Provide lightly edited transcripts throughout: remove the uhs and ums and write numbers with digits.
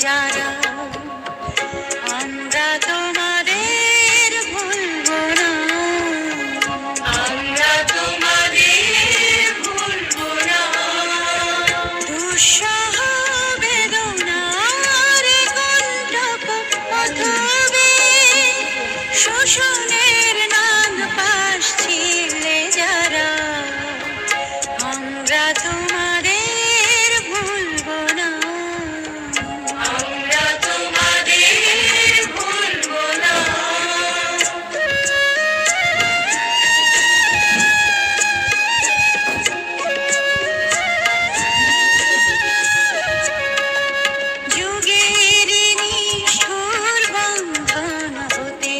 যারা আমরা তোমাদের ভুলবো না, আমরা তোমাদের ভুলবো না। দুঃসহ বেদনার কণ্ঠক পথবে শোষণের নাগ পাশ ছিলে যারা আমরা তোমাদের ভুলবো না, আমরা তোমাদের ভুলবো না। যুগের নিষ্ঠুর বন্ধন হতে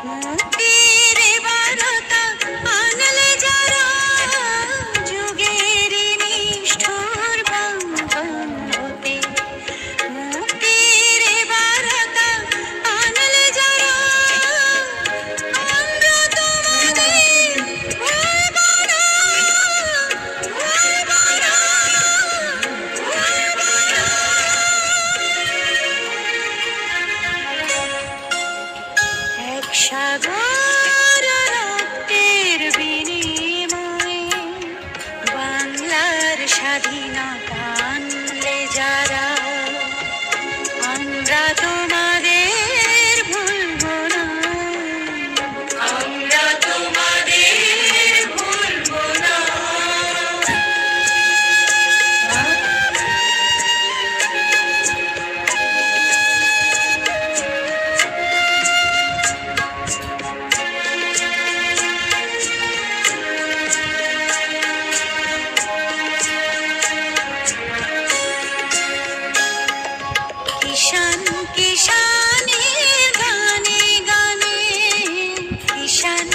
মুক্তির বারতা আনলে যারা, যুগের নিষ্ঠুর বন্ধন হতে মুক্তির বারতা আনলে যারা আমরা তোমাদের ভুলবো না, ভুলবো না, ভুলবো না। এক সাগর রক্তের বিনিময়ে বাংলার স্বাধীনতা আনলে যারা আমরা তোমাদের ভুলবো না, আমরা তোমাদের ভুলবো না। কিষান কিষানের গানে গানে, কিষান